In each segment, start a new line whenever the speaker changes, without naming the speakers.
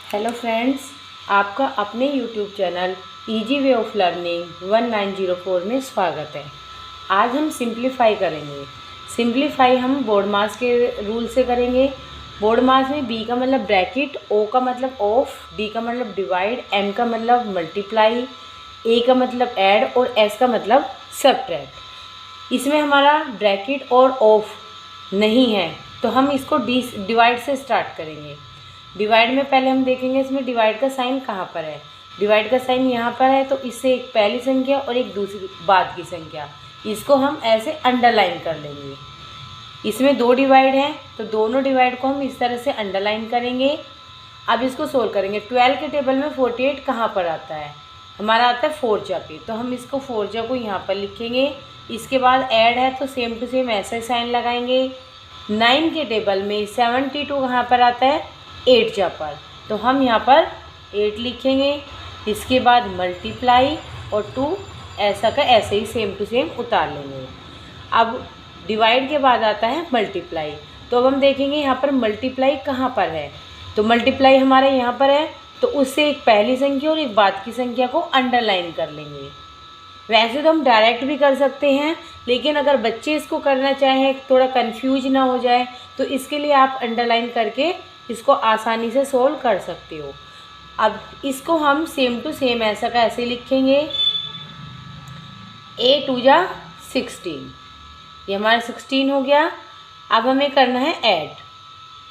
Hello friends, आपका अपने YouTube channel easy way of learning 1904 में स्वागत है। आज हम सिंप्लीफाई करेंगे। सिंप्लीफाई हम बोर्ड मास के रूल से करेंगे। बोर्ड मास में बी का मतलब ब्रैकेट, ओ का मतलब ऑफ, डी का मतलब डिवाइड, एम का मतलब मल्टीप्लाई, ए का मतलब ऐड और एस का मतलब सबट्रैक्ट। इसमें हमारा ब्रैकेट और ऑफ नहीं है तो हम इसको डिवाइड से स्टार्ट करेंगे। डिवाइड में पहले हम देखेंगे इसमें डिवाइड का साइन कहाँ पर है। डिवाइड का साइन यहाँ पर है तो इससे एक पहली संख्या और एक दूसरी बाद की संख्या, इसको हम ऐसे अंडरलाइन कर लेंगे। इसमें दो डिवाइड हैं तो दोनों डिवाइड को हम इस तरह से अंडरलाइन करेंगे। अब इसको सोल्व करेंगे। 12 के टेबल में 48 कहाँ पर आता है, हमारा आता है 4 जा पे, तो हम इसको 4 जा को यहाँ पर लिखेंगे। इसके बाद ऐड है तो सेम टू सेम ऐसा साइन लगाएंगे। 9 के टेबल में 72 कहाँ पर आता है, 8 जा पर, तो हम यहाँ पर 8 लिखेंगे। इसके बाद मल्टीप्लाई और 2 ऐसा का ऐसे ही सेम टू सेम उतार लेंगे। अब डिवाइड के बाद आता है मल्टीप्लाई, तो अब हम देखेंगे यहाँ पर मल्टीप्लाई कहाँ पर है। तो मल्टीप्लाई हमारे यहाँ पर है तो उससे एक पहली संख्या और एक बाद की संख्या को अंडरलाइन कर लेंगे। वैसे तो हम डायरेक्ट भी कर सकते हैं, लेकिन अगर बच्चे इसको करना चाहें, थोड़ा कंफ्यूज ना हो जाए, तो इसके लिए आप अंडरलाइन करके इसको आसानी से सोल्व कर सकते हो। अब इसको हम सेम टू सेम ऐसा का ऐसे लिखेंगे। ए 2 जा 16, ये हमारा 16 हो गया। अब हमें करना है ऐड,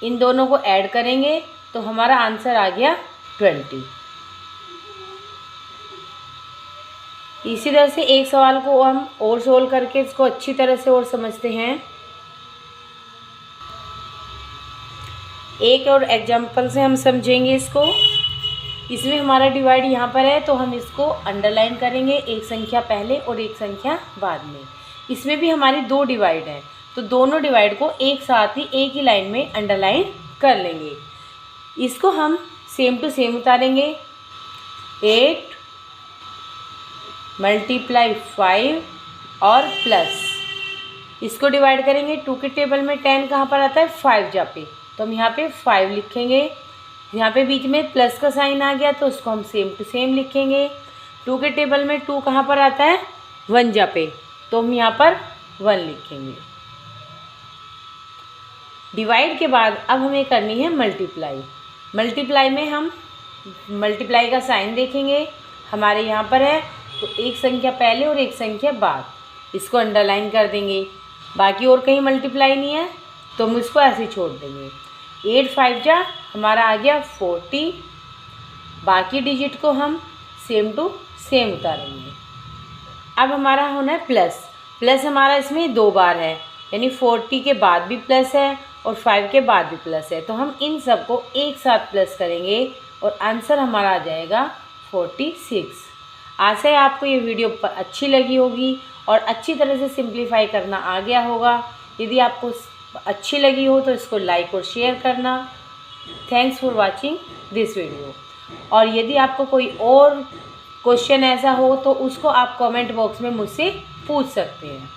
इन दोनों को ऐड करेंगे तो हमारा आंसर आ गया 20। इसी तरह से एक सवाल को हम और सोल्व करके इसको अच्छी तरह से और समझते हैं। एक और एग्जाम्पल से हम समझेंगे इसको। इसमें हमारा डिवाइड यहाँ पर है तो हम इसको अंडरलाइन करेंगे, एक संख्या पहले और एक संख्या बाद में। इसमें भी हमारी दो डिवाइड है तो दोनों डिवाइड को एक साथ ही एक ही लाइन में अंडरलाइन कर लेंगे। इसको हम सेम टू सेम उतारेंगे। 8 मल्टीप्लाई 5 और प्लस, इसको डिवाइड करेंगे। 2 के टेबल में 10 कहाँ पर आता है, 5 जा पे, तो हम यहाँ पे 5 लिखेंगे। यहाँ पे बीच में प्लस का साइन आ गया तो उसको हम सेम टू सेम लिखेंगे। 2 के टेबल में 2 कहाँ पर आता है, 1 जा पे, तो हम यहाँ पर 1 लिखेंगे। डिवाइड के बाद अब हमें करनी है मल्टीप्लाई। मल्टीप्लाई में हम मल्टीप्लाई का साइन देखेंगे, हमारे यहाँ पर है तो एक संख्या पहले और एक संख्या बाद, इसको अंडरलाइन कर देंगे। बाकी और कहीं मल्टीप्लाई नहीं है तो हम इसको ऐसे ही छोड़ देंगे। 8 5 जा हमारा आ गया 40। बाकी डिजिट को हम सेम टू सेम उतारेंगे। अब हमारा होना है प्लस। प्लस हमारा इसमें 2 बार है, यानी 40 के बाद भी प्लस है और 5 के बाद भी प्लस है, तो हम इन सब को एक साथ प्लस करेंगे और आंसर हमारा आ जाएगा 46। आशा है आपको ये वीडियो अच्छी लगी होगी और अच्छी तरह से सिंप्लीफाई करना आ गया होगा। यदि आपको अच्छी लगी हो तो इसको लाइक और शेयर करना। Thanks for watching this video. और यदि आपको कोई और क्वेश्चन ऐसा हो तो उसको आप कमेंट बॉक्स में मुझसे पूछ सकते हैं।